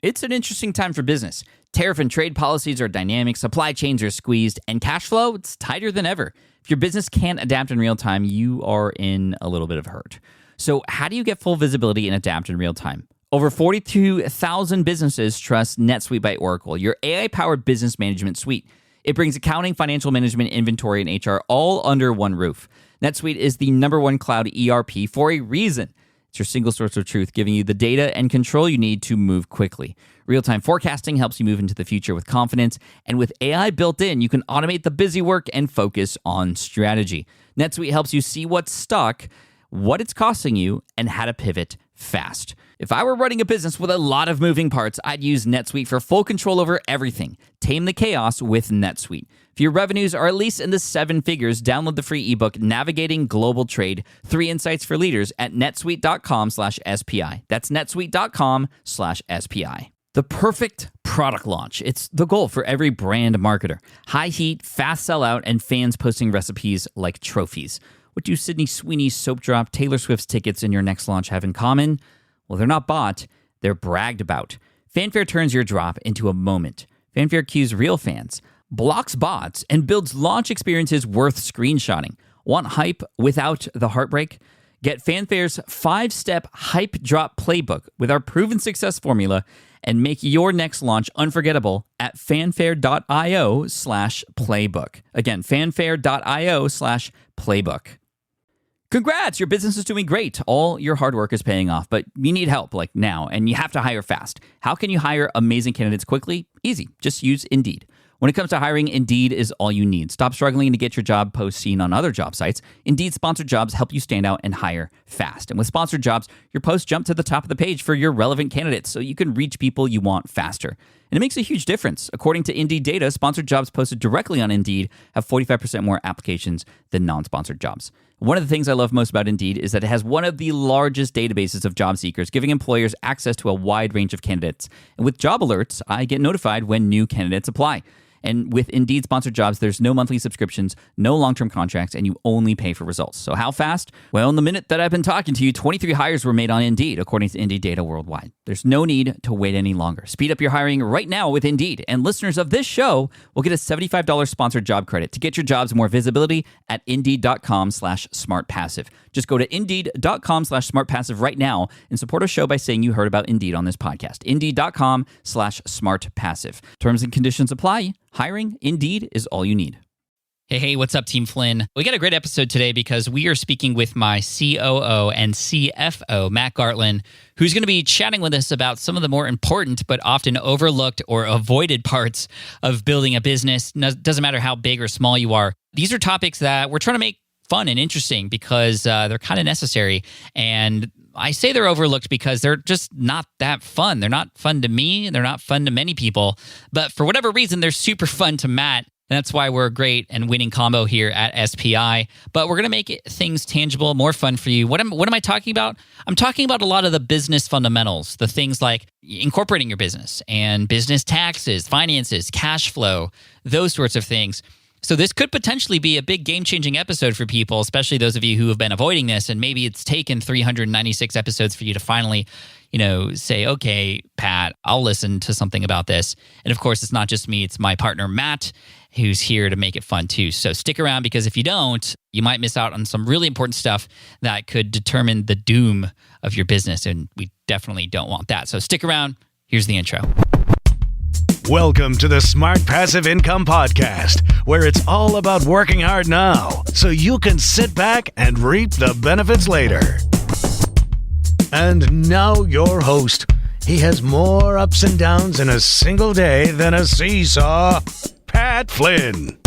It's an interesting time for business. Tariff and trade policies are dynamic, supply chains are squeezed, and cash flow, it's tighter than ever. If your business can't adapt in real time, you are in a little bit of hurt. So how do you get full visibility and adapt in real time? Over 42,000 businesses trust NetSuite by Oracle, your AI-powered business management suite. It brings accounting, financial management, inventory, and HR all under one roof. NetSuite is the #1 cloud ERP for a reason. It's your single source of truth, giving you the data and control you need to move quickly. Real-time forecasting helps you move into the future with confidence, and with AI built in, you can automate the busy work and focus on strategy. NetSuite helps you see what's stuck, what it's costing you, and how to pivot fast. If I were running a business with a lot of moving parts, I'd use NetSuite for full control over everything. Tame the chaos with NetSuite. If your revenues are at least in the 7 figures, download the free ebook, Navigating Global Trade, 3 Insights for Leaders at netsuite.com/SPI. That's netsuite.com/SPI. The perfect product launch. It's the goal for every brand marketer. High heat, fast sellout, and fans posting recipes like trophies. What do Sydney Sweeney's soap drop, Taylor Swift's tickets, and your next launch have in common? Well, they're not bought, they're bragged about. Fanfare turns your drop into a moment. Fanfare cues real fans, blocks bots, and builds launch experiences worth screenshotting. Want hype without the heartbreak? Get Fanfare's 5-step hype drop playbook with our proven success formula and make your next launch unforgettable at fanfare.io/playbook. Again, fanfare.io/playbook. Congrats, your business is doing great. All your hard work is paying off, but you need help like now, and you have to hire fast. How can you hire amazing candidates quickly? Easy. Just use Indeed. When it comes to hiring, Indeed is all you need. Stop struggling to get your job post seen on other job sites. Indeed sponsored jobs help you stand out and hire fast. And with sponsored jobs, your posts jump to the top of the page for your relevant candidates so you can reach people you want faster. And it makes a huge difference. According to Indeed data, sponsored jobs posted directly on Indeed have 45% more applications than non-sponsored jobs. One of the things I love most about Indeed is that it has one of the largest databases of job seekers, giving employers access to a wide range of candidates. And with job alerts, I get notified when new candidates apply. And with Indeed sponsored jobs, there's no monthly subscriptions, no long-term contracts, and you only pay for results. So how fast? Well, in the minute that I've been talking to you, 23 hires were made on Indeed, according to Indeed data worldwide. There's no need to wait any longer. Speed up your hiring right now with Indeed. And listeners of this show will get a $75 sponsored job credit to get your jobs more visibility at Indeed.com/smartpassive. Just go to Indeed.com/smartpassive right now and support our show by saying you heard about Indeed on this podcast. Indeed.com/smartpassive. Terms and conditions apply. Hiring, Indeed, is all you need. Hey, what's up, Team Flynn? We got a great episode today because we are speaking with my COO and CFO, Matt Gartland, who's going to be chatting with us about some of the more important but often overlooked or avoided parts of building a business. Doesn't matter how big or small you are. These are topics that we're trying to make fun and interesting because they're kind of necessary. And I say they're overlooked because they're just not that fun. They're not fun to me. They're not fun to many people. But for whatever reason, they're super fun to Matt. And that's why we're a great and winning combo here at SPI. But we're going to make things tangible, more fun for you. What am I talking about? I'm talking about a lot of the business fundamentals, the things like incorporating your business and business taxes, finances, cash flow, those sorts of things. So this could potentially be a big game-changing episode for people, especially those of you who have been avoiding this, and maybe it's taken 396 episodes for you to finally, say, okay, Pat, I'll listen to something about this. And of course, it's not just me, it's my partner, Matt, who's here to make it fun too. So stick around, because if you don't, you might miss out on some really important stuff that could determine the doom of your business, and we definitely don't want that. So stick around. Here's the intro. Welcome to the Smart Passive Income Podcast, where it's all about working hard now so you can sit back and reap the benefits later. And now your host. He has more ups and downs in a single day than a seesaw, Pat Flynn.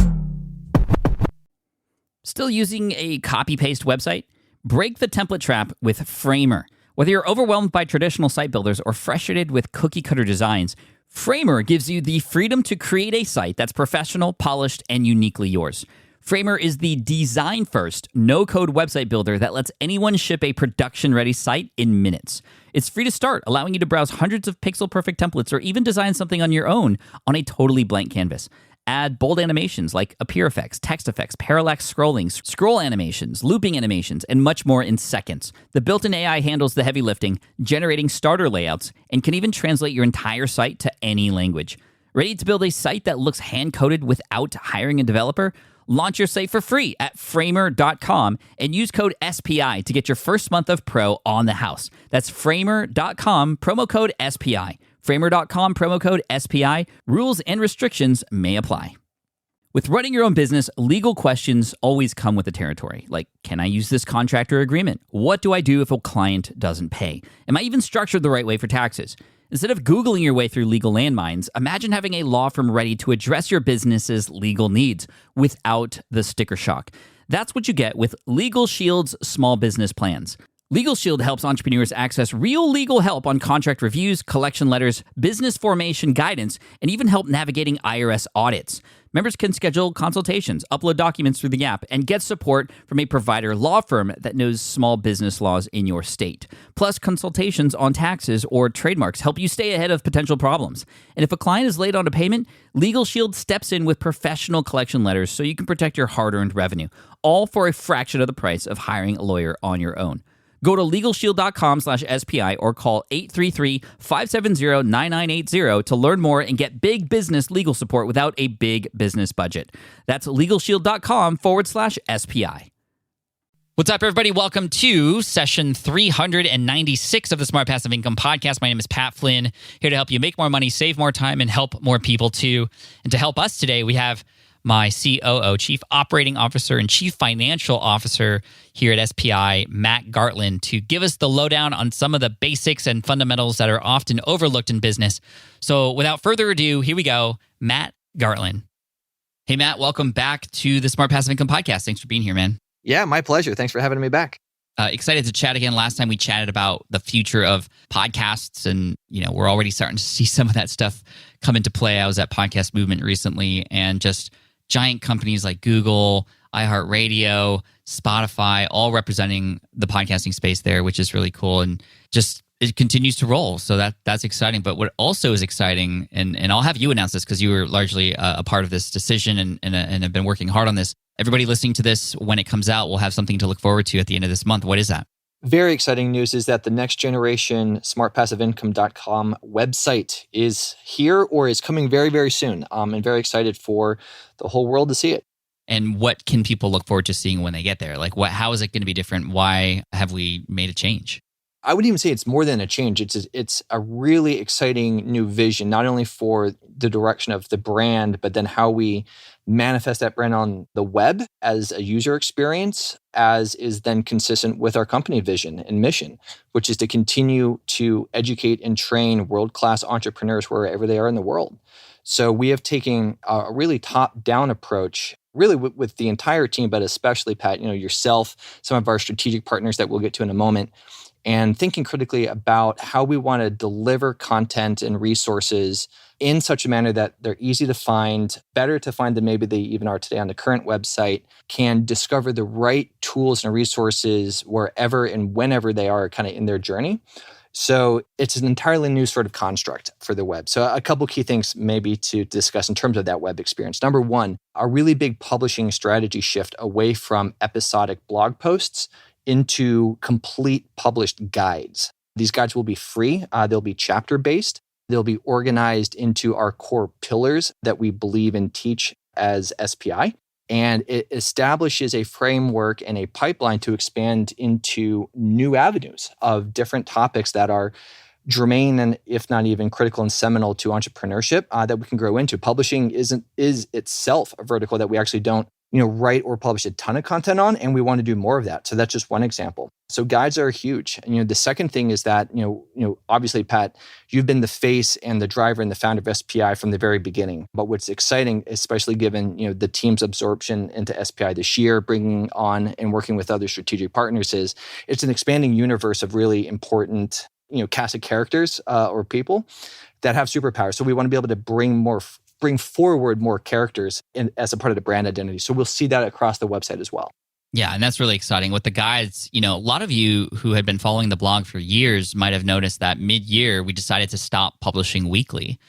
Still using a copy-paste website? Break the template trap with Framer. Whether you're overwhelmed by traditional site builders or frustrated with cookie-cutter designs, Framer gives you the freedom to create a site that's professional, polished, and uniquely yours. Framer is the design-first, no-code website builder that lets anyone ship a production-ready site in minutes. It's free to start, allowing you to browse hundreds of pixel-perfect templates or even design something on your own on a totally blank canvas. Add bold animations like appear effects, text effects, parallax scrolling, scroll animations, looping animations, and much more in seconds. The built-in AI handles the heavy lifting, generating starter layouts, and can even translate your entire site to any language. Ready to build a site that looks hand-coded without hiring a developer? Launch your site for free at framer.com and use code SPI to get your first month of Pro on the house. That's framer.com, promo code SPI. Framer.com, promo code SPI. Rules and restrictions may apply. With running your own business, legal questions always come with the territory. Like, can I use this contract or agreement? What do I do if a client doesn't pay? Am I even structured the right way for taxes? Instead of Googling your way through legal landmines, imagine having a law firm ready to address your business's legal needs without the sticker shock. That's what you get with Legal Shield's small business plans. Legal Shield helps entrepreneurs access real legal help on contract reviews, collection letters, business formation guidance, and even help navigating IRS audits. Members can schedule consultations, upload documents through the app, and get support from a provider law firm that knows small business laws in your state. Plus, consultations on taxes or trademarks help you stay ahead of potential problems. And if a client is late on a payment, Legal Shield steps in with professional collection letters so you can protect your hard-earned revenue, all for a fraction of the price of hiring a lawyer on your own. Go to LegalShield.com/SPI or call 833-570-9980 to learn more and get big business legal support without a big business budget. That's LegalShield.com/SPI. What's up, everybody? Welcome to session 396 of the Smart Passive Income Podcast. My name is Pat Flynn, here to help you make more money, save more time, and help more people too. And to help us today, we have my COO, Chief Operating Officer and Chief Financial Officer here at SPI, Matt Gartland, to give us the lowdown on some of the basics and fundamentals that are often overlooked in business. So without further ado, here we go, Matt Gartland. Hey, Matt, welcome back to the Smart Passive Income Podcast. Thanks for being here, man. Yeah, my pleasure. Thanks for having me back. Excited to chat again. Last time we chatted about the future of podcasts, and we're already starting to see some of that stuff come into play. I was at Podcast Movement recently, and just giant companies like Google, iHeartRadio, Spotify, all representing the podcasting space there, which is really cool. And just it continues to roll. So that's exciting. But what also is exciting, and I'll have you announce this because you were largely a part of this decision and have been working hard on this. Everybody listening to this, when it comes out, will have something to look forward to at the end of this month. What is that? Very exciting news is that the next generation smartpassiveincome.com website is here or is coming very, very soon. And very excited for the whole world to see it. And what can people look forward to seeing when they get there? Like, how is it going to be different? Why have we made a change? I would even say it's more than a change. It's a really exciting new vision, not only for the direction of the brand, but then how we manifest that brand on the web as a user experience, as is then consistent with our company vision and mission, which is to continue to educate and train world-class entrepreneurs wherever they are in the world. So we have taken a really top-down approach, really with the entire team, but especially, Pat, yourself, some of our strategic partners that we'll get to in a moment, and thinking critically about how we want to deliver content and resources in such a manner that they're easy to find, better to find than maybe they even are today on the current website, can discover the right tools and resources wherever and whenever they are kind of in their journey. So it's an entirely new sort of construct for the web. So a couple key things maybe to discuss in terms of that web experience. Number one, a really big publishing strategy shift away from episodic blog posts into complete published guides. These guides will be free. They'll be chapter-based. They'll be organized into our core pillars that we believe and teach as SPI. And it establishes a framework and a pipeline to expand into new avenues of different topics that are germane and, if not even critical and seminal to entrepreneurship, that we can grow into. Publishing is itself a vertical that we actually don't write or publish a ton of content on, and we want to do more of that. So that's just one example. So guides are huge. And the second thing is that obviously, Pat, you've been the face and the driver and the founder of SPI from the very beginning. But what's exciting, especially given the team's absorption into SPI this year, bringing on and working with other strategic partners, is it's an expanding universe of really important cast of characters or people that have superpowers. So we want to be able to bring forward more characters as a part of the brand identity. So we'll see that across the website as well. Yeah, and that's really exciting. With the guides, a lot of you who had been following the blog for years might have noticed that mid-year we decided to stop publishing weekly.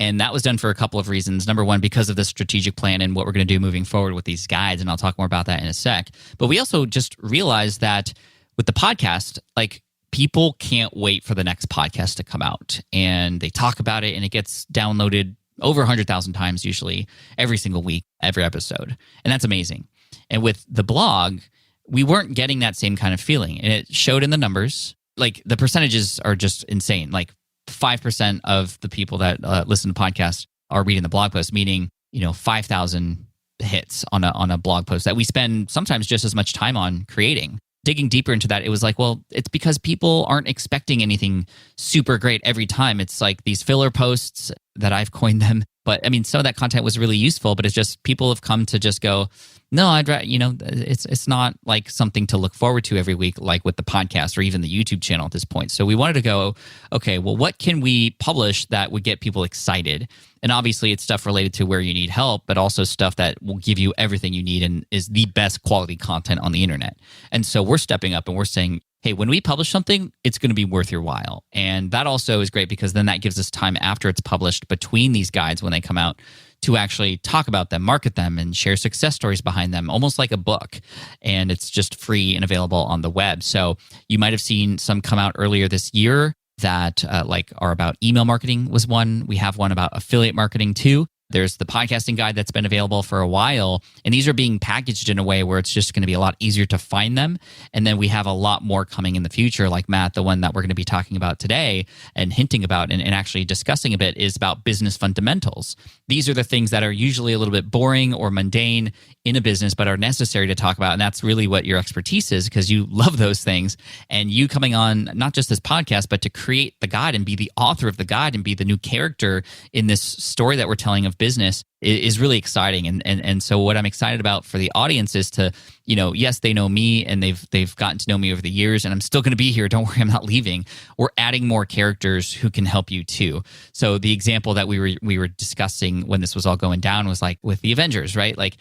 And that was done for a couple of reasons. Number one, because of the strategic plan and what we're going to do moving forward with these guides, and I'll talk more about that in a sec. But we also just realized that with the podcast, like, people can't wait for the next podcast to come out. And they talk about it, and it gets downloaded over 100,000 times usually every single week, every episode. And that's amazing. And with the blog, we weren't getting that same kind of feeling. And it showed in the numbers. Like, the percentages are just insane. Like, 5% of the people that listen to podcasts are reading the blog post, meaning, 5,000 hits on a blog post that we spend sometimes just as much time on creating. Digging deeper into that, it was like, well, it's because people aren't expecting anything super great every time. It's like these filler posts that I've coined them. But I mean, some of that content was really useful, but it's just people have come to just go, no, it's not like something to look forward to every week, like with the podcast or even the YouTube channel at this point. So we wanted to go, okay, well, what can we publish that would get people excited? And obviously it's stuff related to where you need help, but also stuff that will give you everything you need and is the best quality content on the internet. And so we're stepping up and we're saying, hey, when we publish something, it's going to be worth your while. And that also is great because then that gives us time after it's published between these guides when they come out to actually talk about them, market them, and share success stories behind them, almost like a book. And it's just free and available on the web. So you might have seen some come out earlier this year that are about email marketing was one. We have one about affiliate marketing too. There's the podcasting guide that's been available for a while, and these are being packaged in a way where it's just going to be a lot easier to find them. And then we have a lot more coming in the future, like Matt, the one that we're going to be talking about today and hinting about and actually discussing a bit is about business fundamentals. These are the things that are usually a little bit boring or mundane in a business, but are necessary to talk about. And that's really what your expertise is because you love those things. And you coming on not just this podcast, but to create the guide and be the author of the guide and be the new character in this story that we're telling of business is really exciting. And so what I'm excited about for the audience is to, yes, they know me and they've gotten to know me over the years and I'm still going to be here. Don't worry, I'm not leaving. We're adding more characters who can help you too. So the example that we were discussing when this was all going down was like with the Avengers, right? Like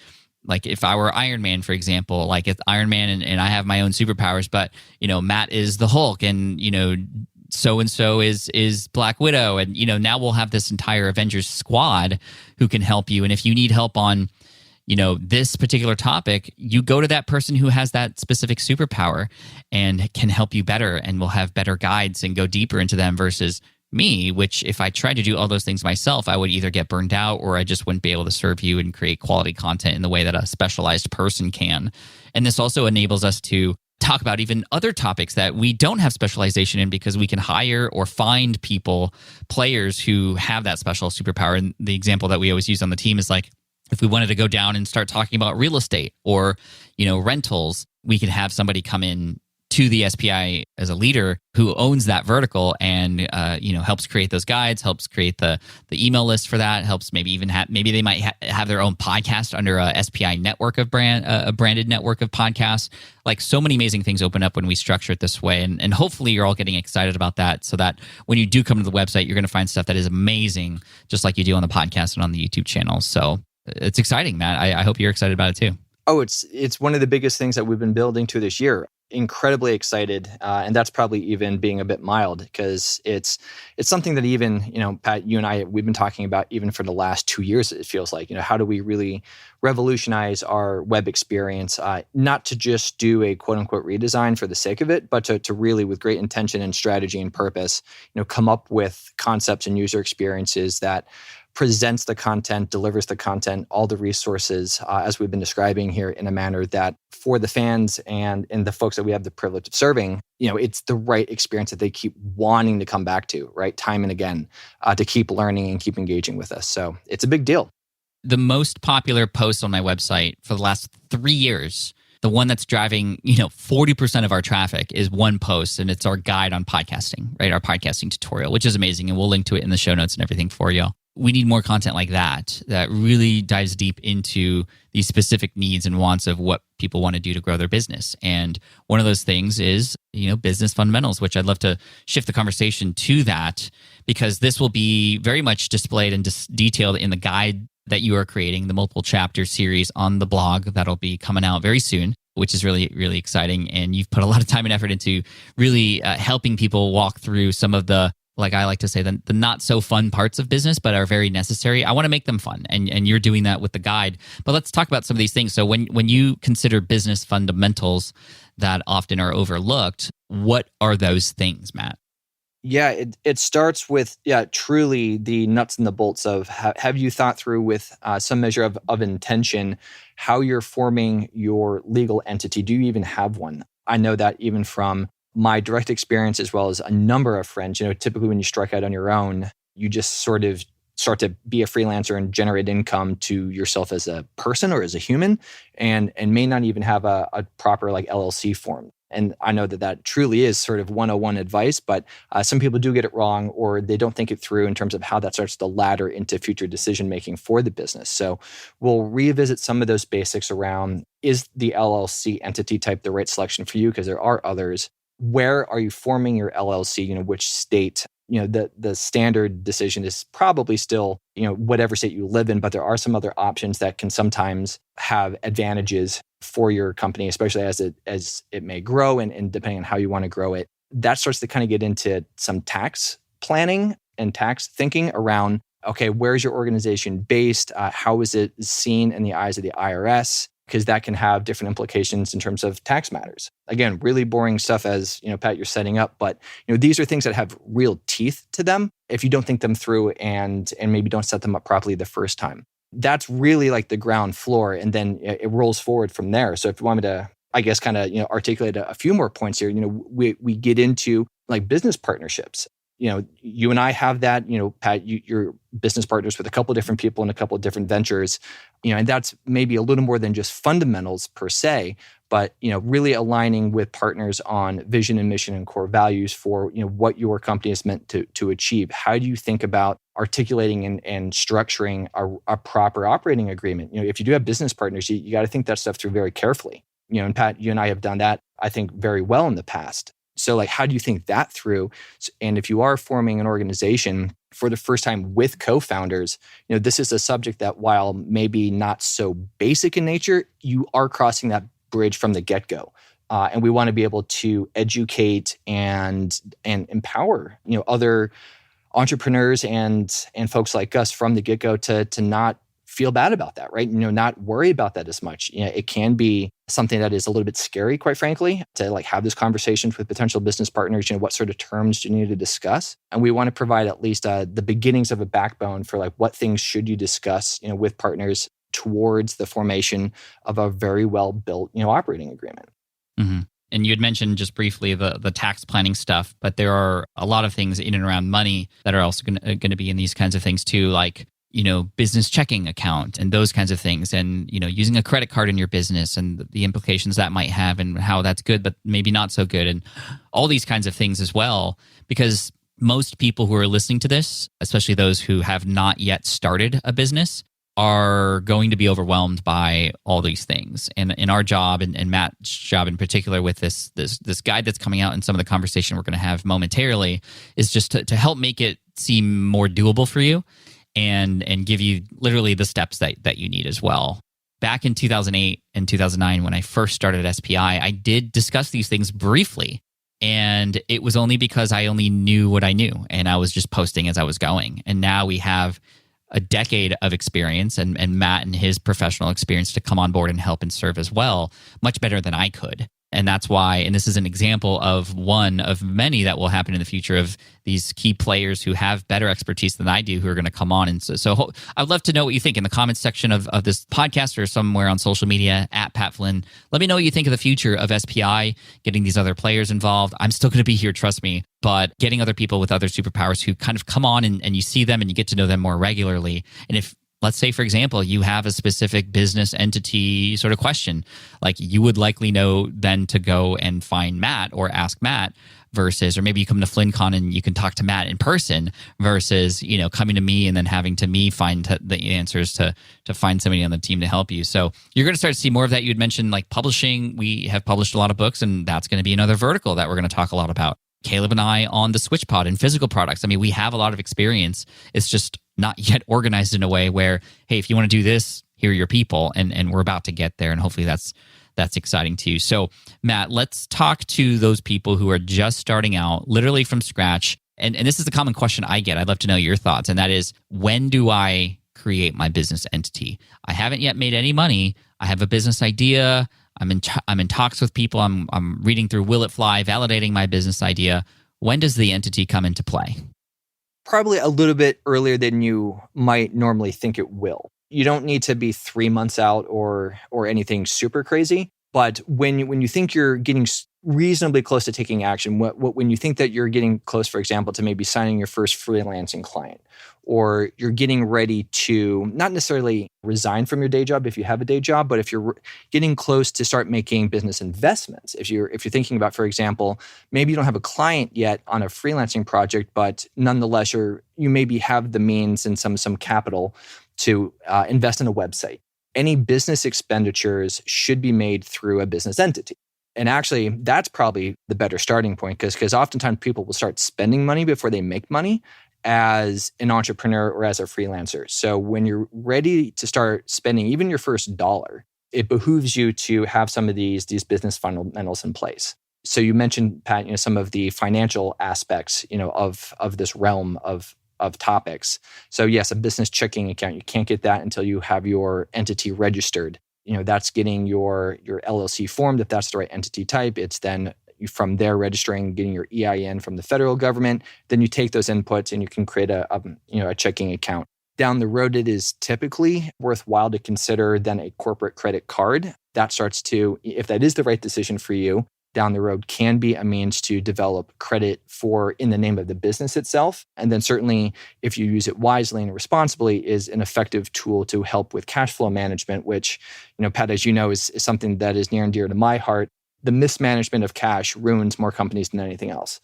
if I were Iron Man, for example, like it's Iron Man and I have my own superpowers, but, Matt is the Hulk and, so-and-so is Black Widow. And, now we'll have this entire Avengers squad who can help you. And if you need help on, this particular topic, you go to that person who has that specific superpower and can help you better and will have better guides and go deeper into them versus me, which if I tried to do all those things myself, I would either get burned out or I just wouldn't be able to serve you and create quality content in the way that a specialized person can. And this also enables us to talk about even other topics that we don't have specialization in because we can hire or find players who have that special superpower. And the example that we always use on the team is like, if we wanted to go down and start talking about real estate or, rentals, we could have somebody come in to the SPI as a leader who owns that vertical and helps create those guides, helps create the email list for that, helps maybe even maybe they might have their own podcast under a SPI network of a branded network of podcasts. Like so many amazing things open up when we structure it this way, and hopefully you're all getting excited about that, so that when you do come to the website, you're going to find stuff that is amazing, just like you do on the podcast and on the YouTube channel. So it's exciting, Matt. I hope you're excited about it too. Oh, it's one of the biggest things that we've been building to this year. Incredibly excited, and that's probably even being a bit mild because it's something that even Pat, you and I, we've been talking about even for the last 2 years. It feels like how do we really revolutionize our web experience? Not to just do a quote unquote redesign for the sake of it, but to really, with great intention and strategy and purpose, come up with concepts and user experiences that presents the content, delivers the content, all the resources, as we've been describing here, in a manner that for the fans and the folks that we have the privilege of serving, it's the right experience that they keep wanting to come back to, right? Time and again, to keep learning and keep engaging with us. So it's a big deal. The most popular post on my website for the last 3 years, the one that's driving 40% of our traffic, is one post, and it's our guide on podcasting, right? Our podcasting tutorial, which is amazing. And we'll link to it in the show notes and everything for you. We need more content like that really dives deep into these specific needs and wants of what people want to do to grow their business. And one of those things is, business fundamentals, which I'd love to shift the conversation to that, because this will be very much displayed and detailed in the guide that you are creating, the multiple chapter series on the blog that'll be coming out very soon. which is really, really exciting. And you've put a lot of time and effort into really helping people walk through some of the, like I like to say, the not so fun parts of business, but are very necessary. I want to make them fun. And you're doing that with the guide. But let's talk about some of these things. So when you consider business fundamentals that often are overlooked, what are those things, Matt? Yeah, it starts with, truly the nuts and the bolts of have you thought through with some measure of intention how you're forming your legal entity? Do you even have one? I know that even from my direct experience as well as a number of friends, typically when you strike out on your own, you just sort of start to be a freelancer and generate income to yourself as a person or as a human and may not even have a proper like LLC form. And I know that truly is sort of 101 advice, but some people do get it wrong or they don't think it through in terms of how that starts to ladder into future decision-making for the business. So we'll revisit some of those basics around, is the LLC entity type the right selection for you? Because there are others. Where are you forming your LLC? Which state? The standard decision is probably still, whatever state you live in, but there are some other options that can sometimes have advantages for your company, especially as it may grow and depending on how you want to grow it. That starts to kind of get into some tax planning and tax thinking around, okay, where's your organization based? How is it seen in the eyes of the IRS? Because that can have different implications in terms of tax matters. Again, really boring stuff as, Pat, you're setting up, but these are things that have real teeth to them if you don't think them through and maybe don't set them up properly the first time. That's really like the ground floor, and then it rolls forward from there. So if you want me to, I guess, kind of articulate a few more points here, we get into like business partnerships. You and I have that, Pat, you're business partners with a couple of different people in a couple of different ventures, and that's maybe a little more than just fundamentals per se, but, really aligning with partners on vision and mission and core values for, what your company is meant to achieve. How do you think about articulating and structuring a proper operating agreement? If you do have business partners, you got to think that stuff through very carefully. And Pat, you and I have done that, I think, very well in the past. So like, how do you think that through? And if you are forming an organization for the first time with co-founders, this is a subject that while maybe not so basic in nature, you are crossing that bridge from the get-go. And we want to be able to educate and empower, other entrepreneurs and folks like us from the get-go to not feel bad about that, right? Not worry about that as much. It can be something that is a little bit scary, quite frankly, to like have this conversations with potential business partners. What sort of terms do you need to discuss? And we want to provide at least the beginnings of a backbone for like what things should you discuss, with partners towards the formation of a very well built, operating agreement. Mm-hmm. And you had mentioned just briefly the tax planning stuff, but there are a lot of things in and around money that are also going to be in these kinds of things too, like business checking account and those kinds of things, and using a credit card in your business and the implications that might have and how that's good but maybe not so good, and all these kinds of things as well. Because most people who are listening to this, especially those who have not yet started a business, are going to be overwhelmed by all these things. And in our job, and Matt's job in particular with this guide that's coming out and some of the conversation we're going to have momentarily, is just to help make it seem more doable for you and give you literally the steps that you need as well. Back in 2008 and 2009, when I first started at SPI, I did discuss these things briefly. And it was only because I only knew what I knew and I was just posting as I was going. And now we have a decade of experience and Matt and his professional experience to come on board and help and serve as well, much better than I could. And that's why, and this is an example of one of many that will happen in the future of these key players who have better expertise than I do who are going to come on. And so I'd love to know what you think in the comments section of this podcast or somewhere on social media at Pat Flynn. Let me know what you think of the future of SPI, getting these other players involved. I'm still going to be here, trust me, but getting other people with other superpowers who kind of come on and you see them and you get to know them more regularly. And if, let's say, for example, you have a specific business entity sort of question, like you would likely know then to go and find Matt or ask Matt versus, or maybe you come to FlynnCon and you can talk to Matt in person versus, coming to me and then having to me find the answers to find somebody on the team to help you. So you're going to start to see more of that. You had mentioned like publishing. We have published a lot of books, and that's going to be another vertical that we're going to talk a lot about. Caleb and I on the SwitchPod and physical products. I mean, we have a lot of experience. It's just not yet organized in a way where, hey, if you want to do this, here are your people, and we're about to get there. And hopefully that's that's exciting to you. So Matt, let's talk to those people who are just starting out, literally from scratch. And this is the common question I get. I'd love to know your thoughts. And that is, when do I create my business entity? I haven't yet made any money. I have a business idea. I'm in talks with people. I'm reading through Will It Fly, validating my business idea. When does the entity come into play? Probably a little bit earlier than you might normally think it will. You don't need to be 3 months out or anything super crazy. But when you think you're getting reasonably close to taking action, when you think that you're getting close, for example, to maybe signing your first freelancing client, or you're getting ready to not necessarily resign from your day job if you have a day job, but if you're getting close to start making business investments, if you're thinking about, for example, maybe you don't have a client yet on a freelancing project, but nonetheless you maybe have the means and some capital to invest in a website. Any business expenditures should be made through a business entity. And actually, that's probably the better starting point because oftentimes people will start spending money before they make money as an entrepreneur or as a freelancer. So when you're ready to start spending even your first dollar, it behooves you to have some of these business fundamentals in place. So you mentioned, Pat, some of the financial aspects, of this realm of topics. So yes, a business checking account, you can't get that until you have your entity registered. That's getting your LLC formed if that's the right entity type. It's then from there registering, getting your EIN from the federal government. Then you take those inputs and you can create a checking account. Down the road, it is typically worthwhile to consider then a corporate credit card. That starts to, if that is the right decision for you, down the road can be a means to develop credit for in the name of the business itself. And then certainly if you use it wisely and responsibly is an effective tool to help with cash flow management, which, Pat, as you know, is something that is near and dear to my heart. The mismanagement of cash ruins more companies than anything else.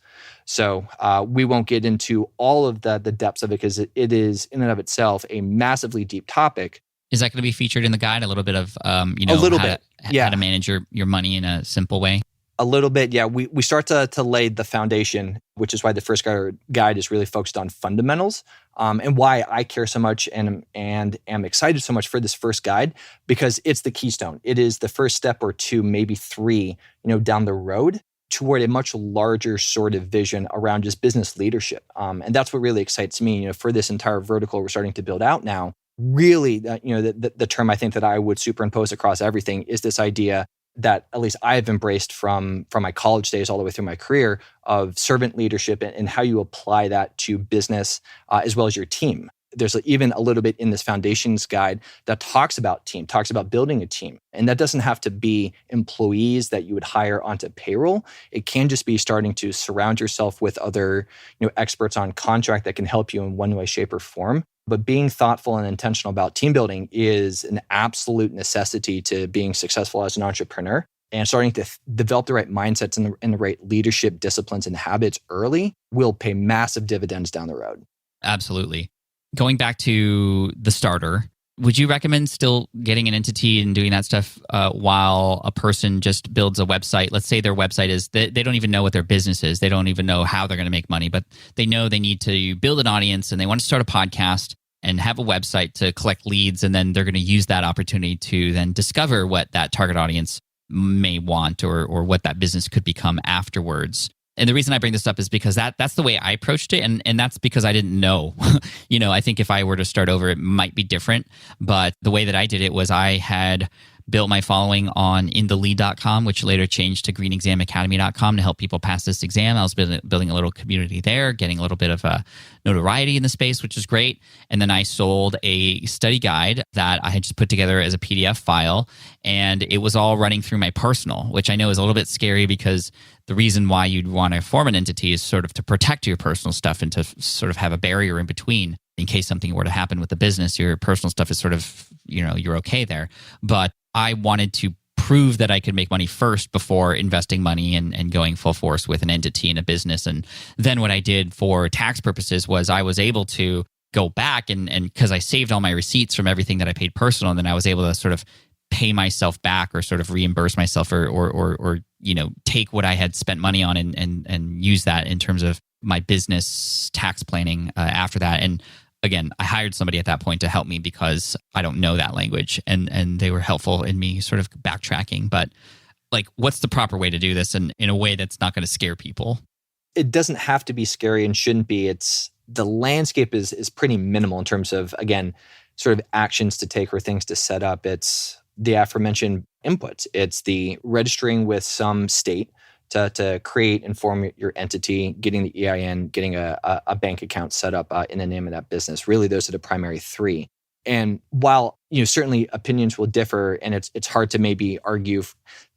So we won't get into all of the depths of it because it is in and of itself a massively deep topic. Is that going to be featured in the guide? A little bit of, a little bit. How to manage your money in a simple way? A little bit, yeah. We start to lay the foundation, which is why the first guide is really focused on fundamentals, and why I care so much and am excited so much for this first guide, because it's the keystone. It is the first step or two, maybe three, down the road toward a much larger sort of vision around just business leadership. And that's what really excites me, for this entire vertical we're starting to build out now. Really, the term I think that I would superimpose across everything is this idea that at least I've embraced from my college days all the way through my career of servant leadership and how you apply that to business as well as your team. There's even a little bit in this foundations guide that talks about building a team. And that doesn't have to be employees that you would hire onto payroll. It can just be starting to surround yourself with other experts on contract that can help you in one way, shape, or form. But being thoughtful and intentional about team building is an absolute necessity to being successful as an entrepreneur. And starting to develop the right mindsets and the right leadership disciplines and habits early will pay massive dividends down the road. Absolutely. Going back to the starter, would you recommend still getting an entity and doing that stuff while a person just builds a website? Let's say their website is, they don't even know what their business is. They don't even know how they're going to make money, but they know they need to build an audience and they want to start a podcast and have a website to collect leads. And then they're going to use that opportunity to then discover what that target audience may want or what that business could become afterwards. And the reason I bring this up is because that's the way I approached it. And that's because I didn't know. I think if I were to start over, it might be different. But the way that I did it was I had built my following on inthelead.com, which later changed to greenexamacademy.com to help people pass this exam. I was building a little community there, getting a little bit of notoriety in the space, which is great. And then I sold a study guide that I had just put together as a PDF file. And it was all running through my personal, which I know is a little bit scary because the reason why you'd want to form an entity is sort of to protect your personal stuff and to sort of have a barrier in between. In case something were to happen with the business, your personal stuff is sort of, you're okay there. But I wanted to prove that I could make money first before investing money and going full force with an entity and a business. And then what I did for tax purposes was I was able to go back and because I saved all my receipts from everything that I paid personal, and then I was able to sort of pay myself back or sort of reimburse myself or take what I had spent money on and use that in terms of my business tax planning after that. And again, I hired somebody at that point to help me because I don't know that language, and they were helpful in me sort of backtracking. But like, what's the proper way to do this in a way that's not going to scare people? It doesn't have to be scary and shouldn't be. It's the landscape is pretty minimal in terms of, again, sort of actions to take or things to set up. It's the aforementioned inputs. It's the registering with some state to create and form your entity, getting the EIN, getting a bank account set up in the name of that business. Really, those are the primary three. And while certainly opinions will differ, and it's hard to maybe argue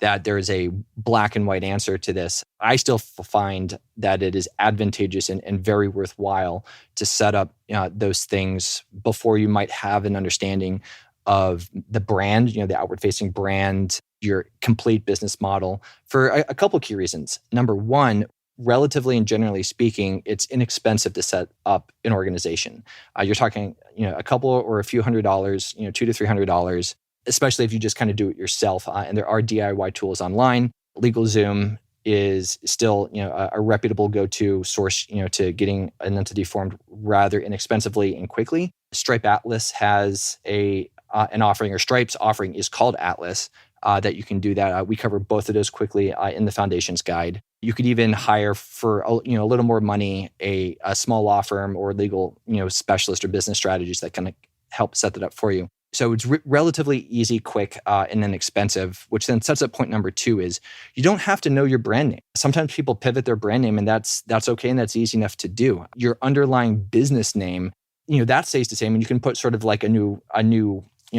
that there is a black and white answer to this, I still find that it is advantageous and very worthwhile to set up those things before you might have an understanding of the brand, the outward-facing brand, your complete business model, for a couple key reasons. Number one, relatively and generally speaking, it's inexpensive to set up an organization. You're talking, a couple or a few $100s, $200 to $300, especially if you just kind of do it yourself. And there are DIY tools online. LegalZoom is still, a reputable go-to source, to getting an entity formed rather inexpensively and quickly. Stripe Atlas has an offering, or Stripe's offering is called Atlas, that you can do that. We cover both of those quickly in the Foundations Guide. You could even hire for a little more money a small law firm or legal specialist or business strategist that can help set that up for you. So it's relatively easy, quick, and inexpensive, which then sets up point number two is you don't have to know your brand name. Sometimes people pivot their brand name, and that's okay, and that's easy enough to do. Your underlying business name, that stays the same, and you can put sort of like a new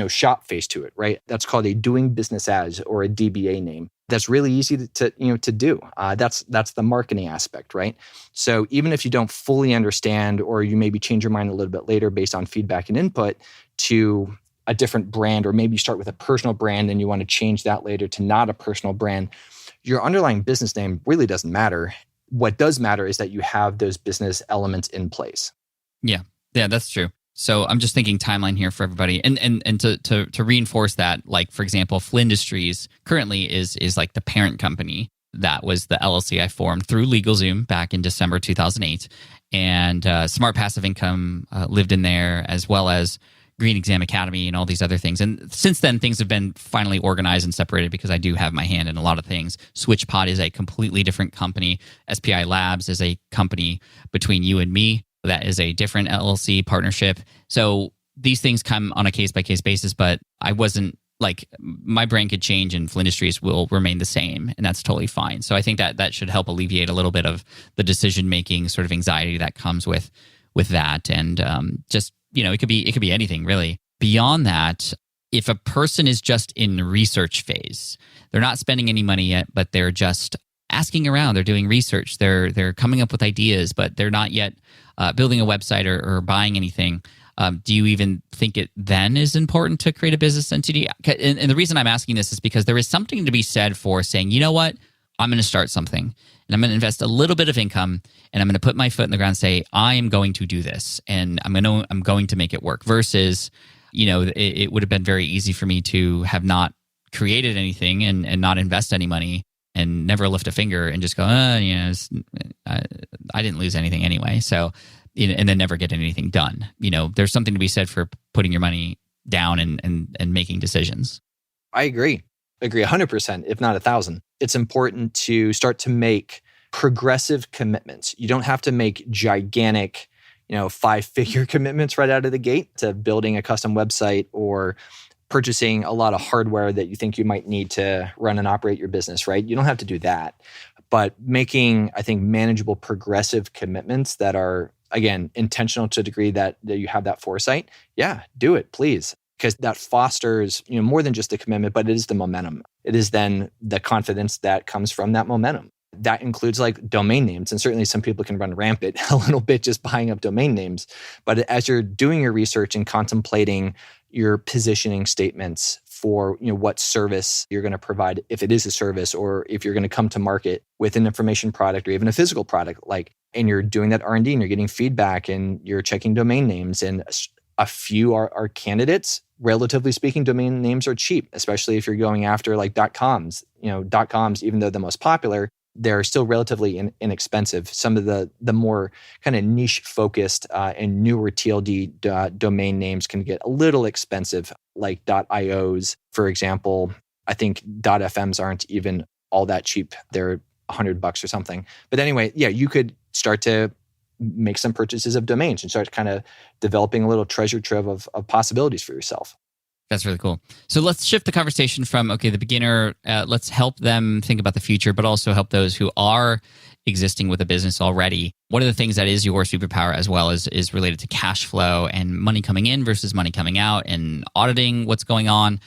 shop face to it, right? That's called a doing business as, or a DBA name. That's really easy to do. That's the marketing aspect, right? So even if you don't fully understand, or you maybe change your mind a little bit later based on feedback and input to a different brand, or maybe you start with a personal brand and you want to change that later to not a personal brand, your underlying business name really doesn't matter. What does matter is that you have those business elements in place. Yeah, that's true. So I'm just thinking timeline here for everybody, and to reinforce that, like for example, Flindustries currently is like the parent company. That was the LLC I formed through LegalZoom back in December 2008, and Smart Passive Income lived in there, as well as Green Exam Academy and all these other things. And since then, things have been finally organized and separated because I do have my hand in a lot of things. SwitchPod is a completely different company. SPI Labs is a company between you and me. That is a different LLC partnership. So these things come on a case-by-case basis, but I wasn't like, my brand could change and Flindustries will remain the same, and that's totally fine. So I think that should help alleviate a little bit of the decision-making sort of anxiety that comes with that. And just, it could be anything really. Beyond that, if a person is just in research phase, they're not spending any money yet, but they're just asking around, they're doing research, they're coming up with ideas, but they're not yet building a website or buying anything. Do you even think it then is important to create a business entity? And the reason I'm asking this is because there is something to be said for saying, you know what, I'm going to start something, and I'm going to invest a little bit of income, and I'm going to put my foot in the ground and say, I am going to do this, and I'm going to make it work. Versus, it would have been very easy for me to have not created anything and not invest any money and never lift a finger and just go, I didn't lose anything anyway. So, and then never get anything done. There's something to be said for putting your money down and making decisions. I agree 100%, if not 1,000. It's important to start to make progressive commitments. You don't have to make gigantic, 5-figure commitments right out of the gate to building a custom website or purchasing a lot of hardware that you think you might need to run and operate your business, right? You don't have to do that. But making, I think, manageable, progressive commitments that are, again, intentional to a degree that you have that foresight, yeah, do it, please. Because that fosters, more than just the commitment, but it is the momentum. It is then the confidence that comes from that momentum. That includes like domain names. And certainly some people can run rampant a little bit just buying up domain names. But as you're doing your research and contemplating your positioning statements for what service you're going to provide, if it is a service, or if you're going to come to market with an information product or even a physical product, and you're doing that R&D and you're getting feedback and you're checking domain names, and a few are candidates. Relatively speaking, domain names are cheap, especially if you're going after like .coms. .coms, even though the most popular, they're still relatively inexpensive. Some of the more kind of niche focused and newer TLD domain names can get a little expensive, like .ios, for example. I think .fms aren't even all that cheap. They're $100 or something. But anyway, yeah, you could start to make some purchases of domains and start kind of developing a little treasure trove of possibilities for yourself. That's really cool. So let's shift the conversation from, okay, the beginner, let's help them think about the future, but also help those who are existing with a business already. One of the things that is your superpower as well is related to cash flow and money coming in versus money coming out and auditing what's going on.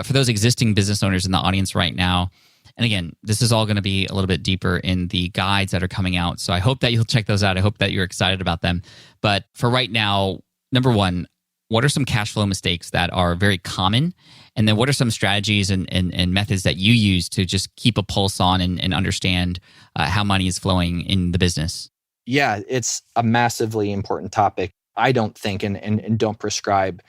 For those existing business owners in the audience right now, and again, this is all going to be a little bit deeper in the guides that are coming out. So I hope that you'll check those out. I hope that you're excited about them. But for right now, number one, what are some cash flow mistakes that are very common? And then what are some strategies and methods that you use to just keep a pulse on and understand how money is flowing in the business? Yeah, it's a massively important topic. I don't think and don't prescribe,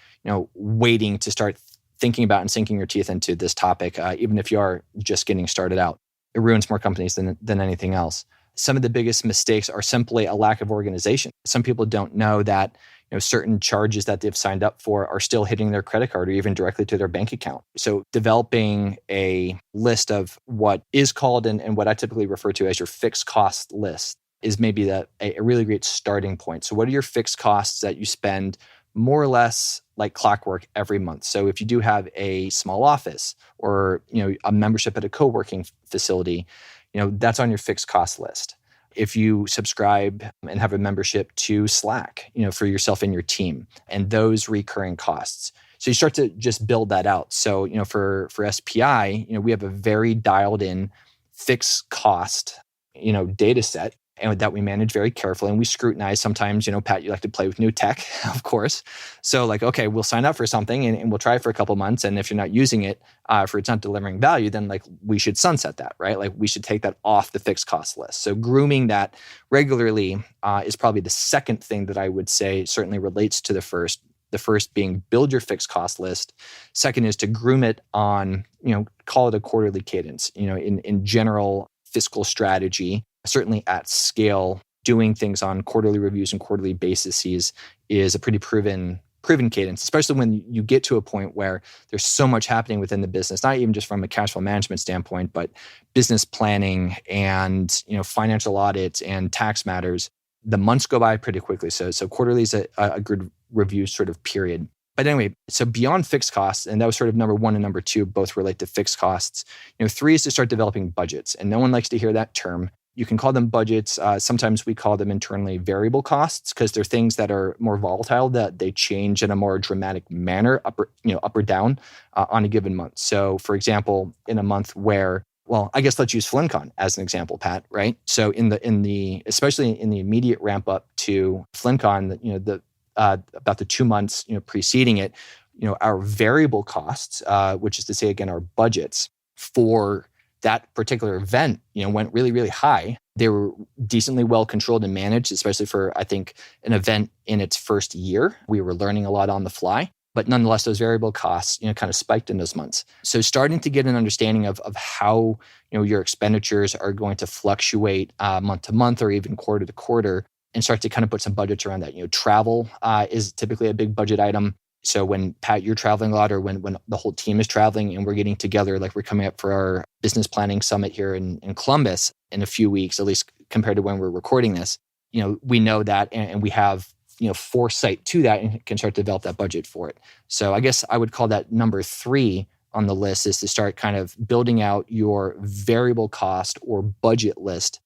waiting to start thinking about and sinking your teeth into this topic, even if you are just getting started out. It ruins more companies than anything else. Some of the biggest mistakes are simply a lack of organization. Some people don't know that certain charges that they've signed up for are still hitting their credit card or even directly to their bank account. So developing a list of what is called and what I typically refer to as your fixed cost list is maybe a really great starting point. So what are your fixed costs that you spend more or less like clockwork every month? So if you do have a small office or a membership at a co-working facility, that's on your fixed cost list. If you subscribe and have a membership to Slack, for yourself and your team, and those recurring costs. So you start to just build that out. So, for SPI, we have a very dialed in fixed cost, data set, and that we manage very carefully, and we scrutinize. Sometimes, Pat, you like to play with new tech, of course. So okay, we'll sign up for something and we'll try it for a couple months. And if you're not using it, if it's not delivering value, then we should sunset that, right? We should take that off the fixed cost list. So grooming that regularly is probably the second thing that I would say certainly relates to the first. The first being build your fixed cost list. Second is to groom it on, call it a quarterly cadence, in general fiscal strategy. Certainly at scale, doing things on quarterly reviews and quarterly basis is a pretty proven cadence, especially when you get to a point where there's so much happening within the business, not even just from a cash flow management standpoint, but business planning and financial audits and tax matters. The months go by pretty quickly. So quarterly is a good review sort of period. But anyway, so beyond fixed costs, and that was sort of number one and number two, both relate to fixed costs. Three is to start developing budgets. And no one likes to hear that term. You can call them budgets. Sometimes we call them internally variable costs because they're things that are more volatile, that they change in a more dramatic manner, up or down on a given month. So for example, in a month where, well, I guess let's use FlynnCon as an example, Pat, right? So especially in the immediate ramp up to FlynnCon, about the 2 months preceding it, our variable costs, which is to say again our budgets for that particular event, went really, really high. They were decently well controlled and managed, especially for, I think, an event in its first year. We were learning a lot on the fly, but nonetheless, those variable costs, kind of spiked in those months. So starting to get an understanding of how, your expenditures are going to fluctuate month to month or even quarter to quarter, and start to kind of put some budgets around that. Travel is typically a big budget item. So when, Pat, you're traveling a lot, or when the whole team is traveling and we're getting together, like we're coming up for our business planning summit here in Columbus in a few weeks, at least compared to when we're recording this, we know that and we have, foresight to that and can start to develop that budget for it. So I guess I would call that number 3 on the list, is to start kind of building out your variable cost or budget list,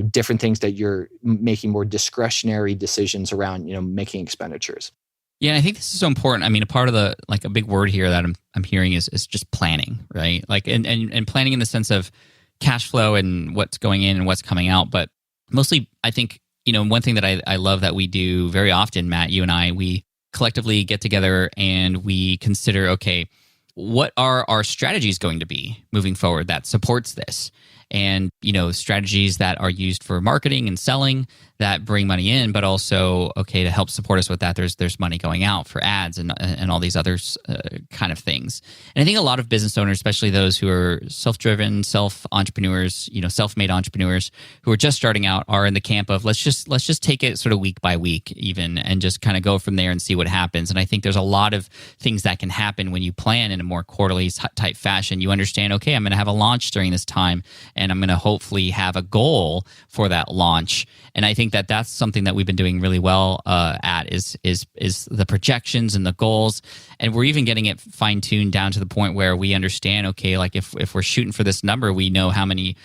different things that you're making more discretionary decisions around, making expenditures. Yeah, I think this is so important. I mean, a part of a big word here that I'm hearing is just planning, right? And planning in the sense of cash flow and what's going in and what's coming out. But mostly, I think, one thing that I love that we do very often, Matt, you and I, we collectively get together and we consider, okay, what are our strategies going to be moving forward that supports this? and, strategies that are used for marketing and selling that bring money in, but also, okay, to help support us with that, there's money going out for ads and all these other kind of things. And I think a lot of business owners, especially those who are self-driven, self-entrepreneurs, self-made entrepreneurs who are just starting out, are in the camp of let's just take it sort of week by week even, and just kind of go from there and see what happens. And I think there's a lot of things that can happen when you plan in a more quarterly type fashion. You understand, okay, I'm going to have a launch during this time, and I'm going to hopefully have a goal for that launch. And I think that that's something that we've been doing really well at is the projections and the goals. And we're even getting it fine-tuned down to the point where we understand, okay, like if we're shooting for this number, we know how many,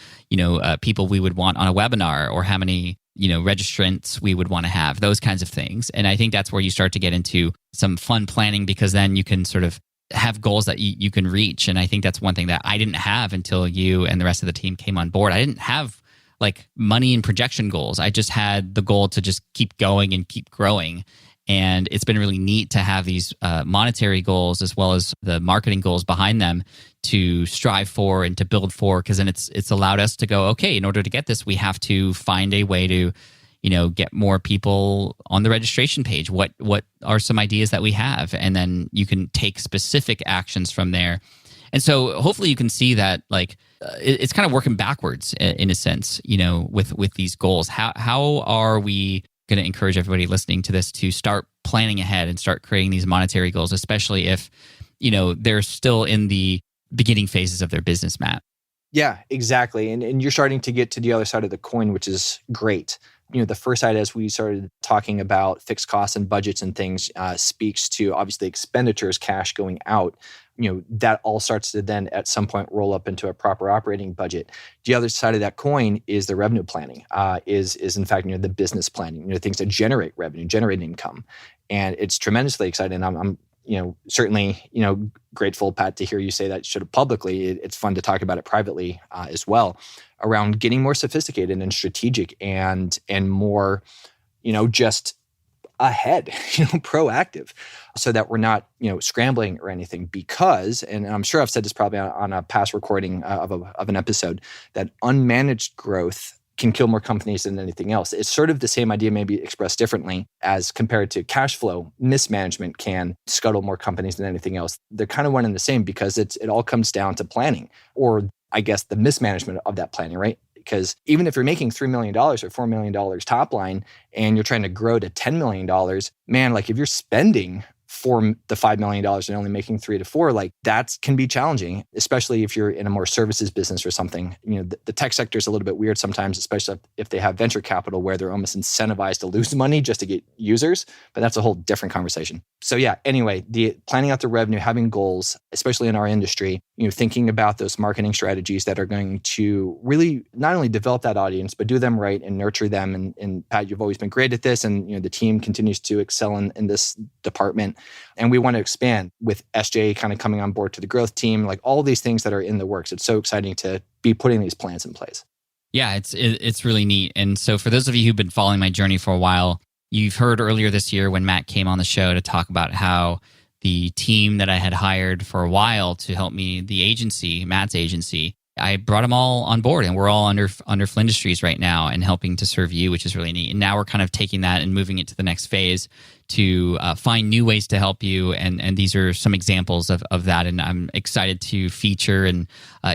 people we would want on a webinar, or how many, registrants we would want to have, those kinds of things. And I think that's where you start to get into some fun planning, because then you can sort of have goals that you can reach. And I think that's one thing that I didn't have until you and the rest of the team came on board. I didn't have like money and projection goals. I just had the goal to just keep going and keep growing. And it's been really neat to have these monetary goals as well as the marketing goals behind them to strive for and to build for, because then it's allowed us to go, okay, in order to get this, we have to find a way to, get more people on the registration page. What are some ideas that we have? And then you can take specific actions from there. And so hopefully you can see that it's kind of working backwards in a sense, with these goals. How are we going to encourage everybody listening to this to start planning ahead and start creating these monetary goals, especially if, they're still in the beginning phases of their business, Matt? Yeah, exactly. And you're starting to get to the other side of the coin, which is great. The first side, as we started talking about fixed costs and budgets and things, speaks to obviously expenditures, cash going out. That all starts to then at some point roll up into a proper operating budget. The other side of that coin is the revenue planning, is in fact, the business planning, things that generate revenue, generate income. And it's tremendously exciting. I'm certainly, grateful, Pat, to hear you say that sort of publicly. It's fun to talk about it privately as well, around getting more sophisticated and strategic and more, just ahead, proactive, so that we're not, scrambling or anything. Because, and I'm sure I've said this probably on a past recording of an episode, that unmanaged growth can kill more companies than anything else. It's sort of the same idea, maybe expressed differently, as compared to cash flow. Mismanagement can scuttle more companies than anything else. They're kind of one and the same, because it all comes down to planning, or I guess the mismanagement of that planning, right? Because even if you're making $3 million or $4 million top line and you're trying to grow to $10 million, man, if you're spending for the $5 million and only making 3 to 4, that can be challenging, especially if you're in a more services business or something. The tech sector is a little bit weird sometimes, especially if they have venture capital where they're almost incentivized to lose money just to get users, but that's a whole different conversation. So yeah, anyway, the planning out the revenue, having goals, especially in our industry, thinking about those marketing strategies that are going to really not only develop that audience, but do them right and nurture them. And Pat, you've always been great at this, and the team continues to excel in this department. And we want to expand with SJ kind of coming on board to the growth team, all these things that are in the works. It's so exciting to be putting these plans in place. Yeah, it's really neat. And so for those of you who've been following my journey for a while, you've heard earlier this year when Matt came on the show to talk about how the team that I had hired for a while to help me, the agency, Matt's agency, I brought them all on board, and we're all under Flindustries right now and helping to serve you, which is really neat. And now we're kind of taking that and moving it to the next phase to find new ways to help you. And these are some examples of that. And I'm excited to feature and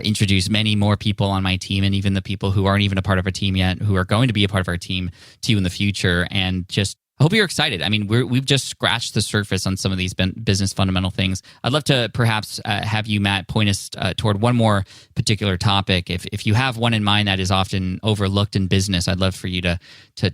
introduce many more people on my team, and even the people who aren't even a part of our team yet, who are going to be a part of our team to you in the future. And just I hope you're excited. I mean, we've just scratched the surface on some of these business fundamental things. I'd love to perhaps have you, Matt, point us toward one more particular topic. If you have one in mind that is often overlooked in business, I'd love for you to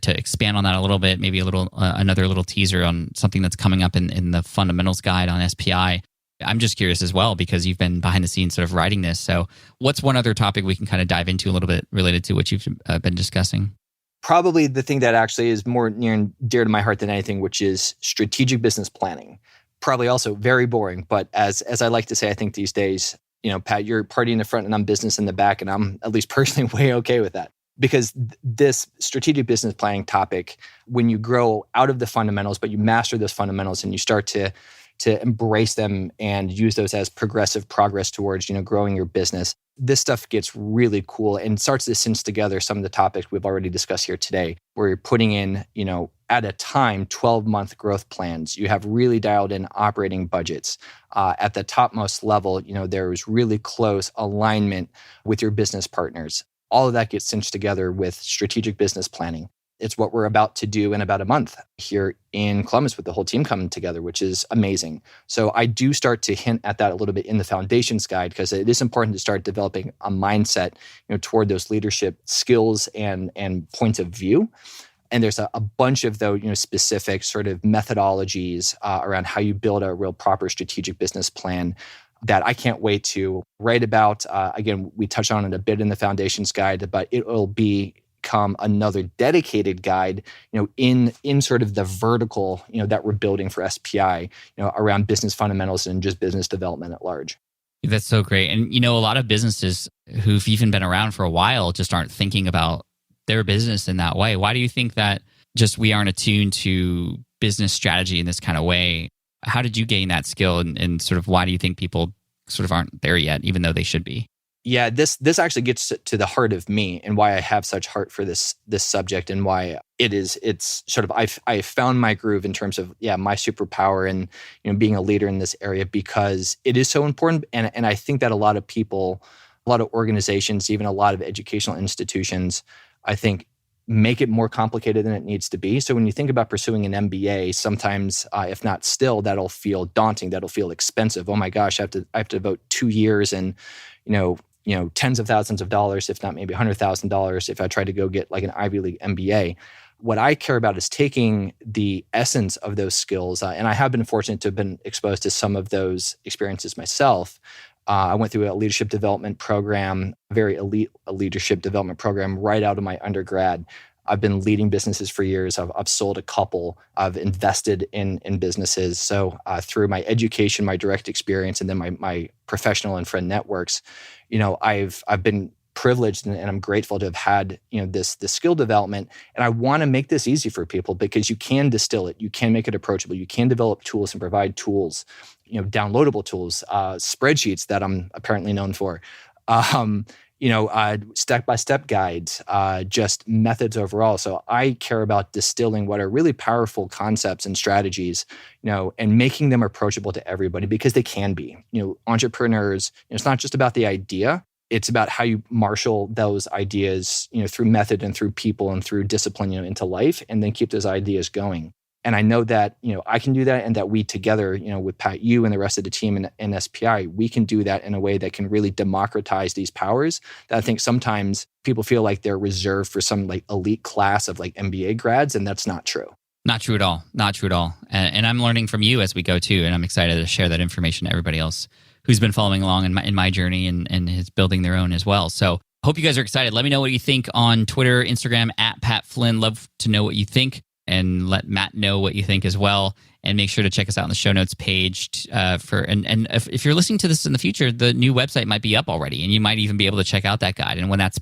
expand on that a little bit, maybe another little teaser on something that's coming up in the fundamentals guide on SPI. I'm just curious as well, because you've been behind the scenes sort of writing this. So what's one other topic we can kind of dive into a little bit related to what you've been discussing? Probably the thing that actually is more near and dear to my heart than anything, which is strategic business planning. Probably also very boring, but as I like to say, I think these days, Pat, you're party in the front and I'm business in the back, and I'm at least personally way okay with that. Because this strategic business planning topic, when you grow out of the fundamentals, but you master those fundamentals and you start to to embrace them and use those as progressive progress towards, growing your business. This stuff gets really cool and starts to cinch together some of the topics we've already discussed here today, where you're putting in, at a time, 12-month growth plans. You have really dialed in operating budgets. At the topmost level, there's really close alignment with your business partners. All of that gets cinched together with strategic business planning. It's what we're about to do in about a month here in Columbus with the whole team coming together, which is amazing. So I do start to hint at that a little bit in the foundations guide, because it is important to start developing a mindset, toward those leadership skills and points of view. And there's a bunch of those, specific sort of methodologies around how you build a real proper strategic business plan that I can't wait to write about. Again, we touched on it a bit in the foundations guide, but it will become another dedicated guide, in sort of the vertical, that we're building for SPI, around business fundamentals and just business development at large. That's so great. And, a lot of businesses who've even been around for a while just aren't thinking about their business in that way. Why do you think that just we aren't attuned to business strategy in this kind of way? How did you gain that skill, and sort of why do you think people sort of aren't there yet, even though they should be? Yeah, this actually gets to the heart of me and why I have such heart for this subject, and why it's sort of I found my groove in terms of my superpower and being a leader in this area, because it is so important. And I think that a lot of people, a lot of organizations, even a lot of educational institutions, I think, make it more complicated than it needs to be. So when you think about pursuing an MBA, sometimes, if not still, that'll feel daunting. That'll feel expensive. Oh my gosh, I have to devote 2 years and, tens of thousands of dollars, if not maybe $100,000, if I try to go get like an Ivy League MBA. What I care about is taking the essence of those skills. And I have been fortunate to have been exposed to some of those experiences myself. I went through a leadership development program, a very elite leadership development program right out of my undergrad. I've been leading businesses for years. I've sold a couple. I've invested in businesses. So through my education, my direct experience, and then my professional and friend networks, I've been privileged and I'm grateful to have had this skill development. And I want to make this easy for people, because you can distill it, you can make it approachable, you can develop tools and provide tools, downloadable tools, spreadsheets that I'm apparently known for, step-by-step guides, just methods overall. So I care about distilling what are really powerful concepts and strategies, and making them approachable to everybody, because they can be. Entrepreneurs, it's not just about the idea. It's about how you marshal those ideas, through method and through people and through discipline, into life, and then keep those ideas going. And I know that, I can do that, and that we together, with Pat, you and the rest of the team in SPI, we can do that in a way that can really democratize these powers that I think sometimes people feel like they're reserved for some like elite class of like MBA grads, and that's not true. Not true at all. Not true at all. And I'm learning from you as we go too, and I'm excited to share that information to everybody else who's been following along in my journey and is building their own as well. So hope you guys are excited. Let me know what you think on Twitter, Instagram, @PatFlynn. Love to know what you think, and let Matt know what you think as well. And make sure to check us out on the show notes page if you're listening to this in the future, the new website might be up already, and you might even be able to check out that guide. And when that's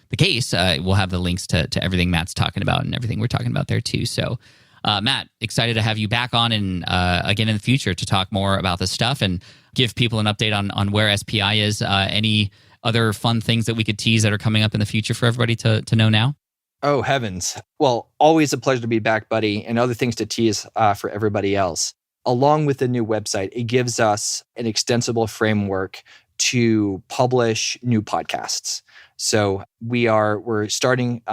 the case, we'll have the links to everything Matt's talking about and everything we're talking about there too. So Matt, excited to have you back on and again in the future to talk more about this stuff and give people an update on where SPI is. Any other fun things that we could tease that are coming up in the future for everybody to know now? Oh, heavens. Well, always a pleasure to be back, buddy, and other things to tease for everybody else. Along with the new website, it gives us an extensible framework to publish new podcasts. So we're starting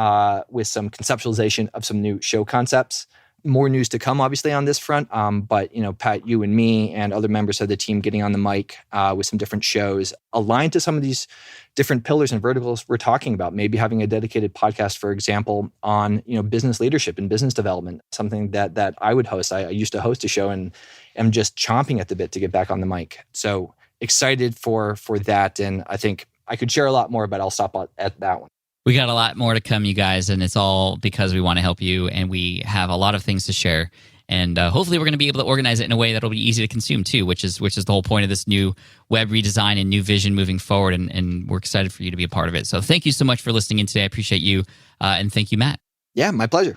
with some conceptualization of some new show concepts. More news to come, obviously, on this front. But, Pat, you and me and other members of the team getting on the mic with some different shows aligned to some of these different pillars and verticals we're talking about. Maybe having a dedicated podcast, for example, on, business leadership and business development, something that I would host. I used to host a show and am just chomping at the bit to get back on the mic. So excited for that. And I think I could share a lot more, but I'll stop at that one. We got a lot more to come, you guys, and it's all because we want to help you, and we have a lot of things to share. And hopefully we're going to be able to organize it in a way that'll be easy to consume too, which is the whole point of this new web redesign and new vision moving forward. And we're excited for you to be a part of it. So thank you so much for listening in today. I appreciate you. And thank you, Matt. Yeah, my pleasure.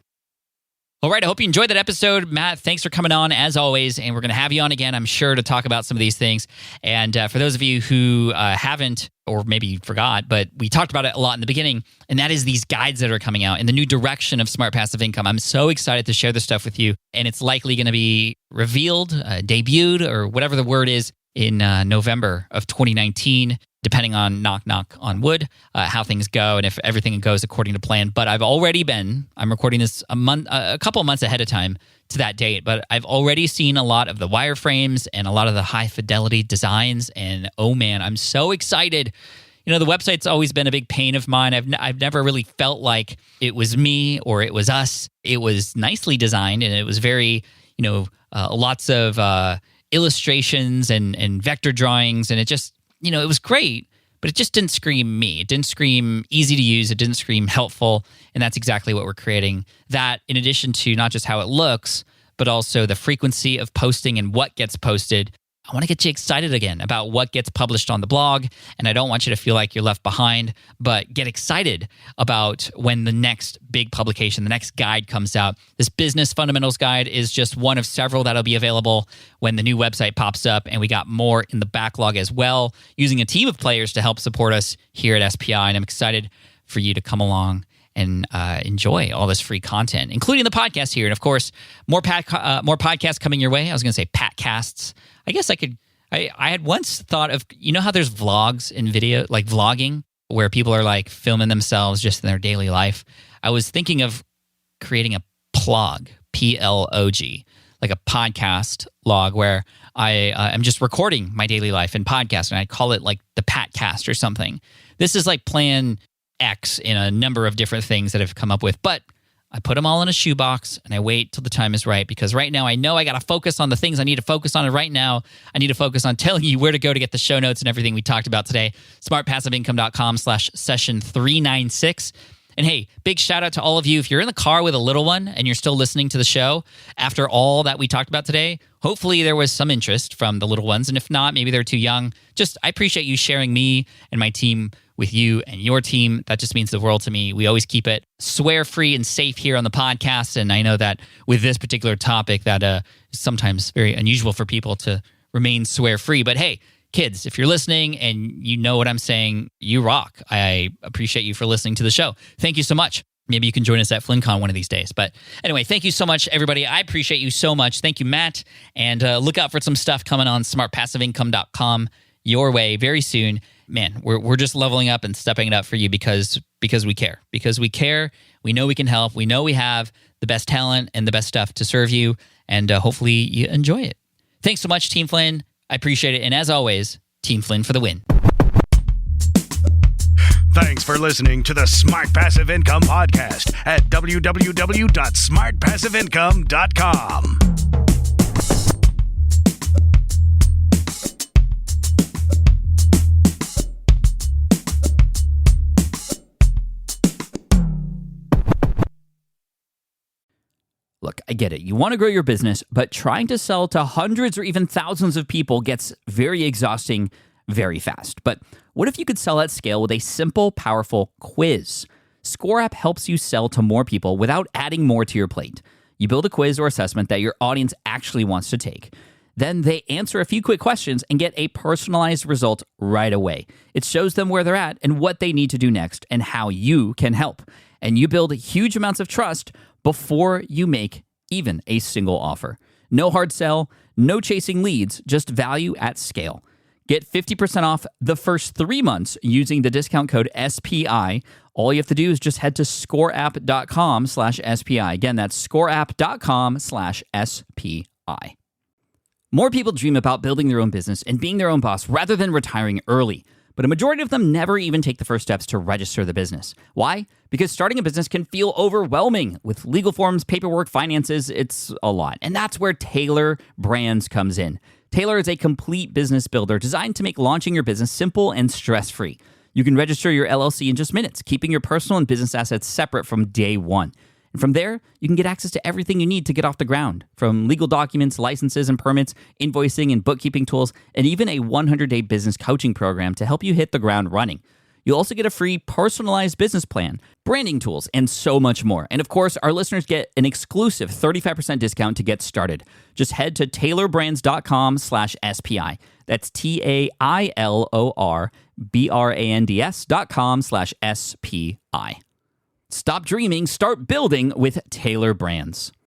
All right, I hope you enjoyed that episode. Matt, thanks for coming on, as always, and we're going to have you on again, I'm sure, to talk about some of these things. And for those of you who haven't, or maybe forgot, but we talked about it a lot in the beginning, and that is these guides that are coming out in the new direction of Smart Passive Income. I'm so excited to share this stuff with you, and it's likely going to be revealed, debuted, or whatever the word is, in November of 2019, depending on knock on wood, how things go and if everything goes according to plan. But I'm recording this a couple of months ahead of time to that date, but I've already seen a lot of the wireframes and a lot of the high fidelity designs, and oh man, I'm so excited. You know, the website's always been a big pain of mine. I've never really felt like it was me or it was us. It was nicely designed, and it was very, lots of illustrations and vector drawings, and it just, it was great, but it just didn't scream me. It didn't scream easy to use. It didn't scream helpful, and that's exactly what we're creating. That, in addition to not just how it looks, but also the frequency of posting and what gets posted. I want to get you excited again about what gets published on the blog, and I don't want you to feel like you're left behind, but get excited about when the next big publication, the next guide comes out. This Business Fundamentals Guide is just one of several that'll be available when the new website pops up, and we got more in the backlog as well, using a team of players to help support us here at SPI, and I'm excited for you to come along and enjoy all this free content, including the podcast here. And of course, more podcasts coming your way. I was going to say Patcasts. I guess I had once thought of, how there's vlogs in video, like vlogging, where people are like filming themselves just in their daily life. I was thinking of creating a plog, Plog, like a podcast log where I am just recording my daily life in podcast, and I call it like the Patcast or something. This is like plan X in a number of different things that I've come up with, but I put them all in a shoebox and I wait till the time is right, because right now I know I got to focus on the things I need to focus on. And right now I need to focus on telling you where to go to get the show notes and everything we talked about today. smartpassiveincome.com/session 396. And hey, big shout out to all of you. If you're in the car with a little one and you're still listening to the show after all that we talked about today, hopefully there was some interest from the little ones. And if not, maybe they're too young. I appreciate you sharing me and my team with you and your team. That just means the world to me. We always keep it swear-free and safe here on the podcast. And I know that with this particular topic that is sometimes very unusual for people to remain swear-free. But hey, kids, if you're listening and you know what I'm saying, you rock. I appreciate you for listening to the show. Thank you so much. Maybe you can join us at FlynnCon one of these days. But anyway, thank you so much, everybody. I appreciate you so much. Thank you, Matt. And look out for some stuff coming on smartpassiveincome.com your way very soon. Man, we're just leveling up and stepping it up for you because we care. Because we care, we know we can help. We know we have the best talent and the best stuff to serve you, and hopefully you enjoy it. Thanks so much, Team Flynn. I appreciate it. And as always, Team Flynn for the win. Thanks for listening to the Smart Passive Income Podcast at www.smartpassiveincome.com. Look, I get it. You want to grow your business, but trying to sell to hundreds or even thousands of people gets very exhausting very fast. But what if you could sell at scale with a simple, powerful quiz? Score App helps you sell to more people without adding more to your plate. You build a quiz or assessment that your audience actually wants to take. Then they answer a few quick questions and get a personalized result right away. It shows them where they're at and what they need to do next and how you can help. And you build huge amounts of trust before you make even a single offer. No hard sell, no chasing leads, just value at scale. Get 50% off the first 3 months using the discount code SPI. All you have to do is just head to scoreapp.com/SPI. Again, that's scoreapp.com/SPI. More people dream about building their own business and being their own boss rather than retiring early. But a majority of them never even take the first steps to register the business. Why? Because starting a business can feel overwhelming. With legal forms, paperwork, finances, it's a lot. And that's where Taylor Brands comes in. Taylor is a complete business builder designed to make launching your business simple and stress-free. You can register your LLC in just minutes, keeping your personal and business assets separate from day one. And from there, you can get access to everything you need to get off the ground, from legal documents, licenses and permits, invoicing and bookkeeping tools, and even a 100-day business coaching program to help you hit the ground running. You'll also get a free personalized business plan, branding tools, and so much more. And of course, our listeners get an exclusive 35% discount to get started. Just head to tailorbrands.com/SPI. That's TAILORBRANDS.com/SPI. Stop dreaming, start building with Tailor Brands.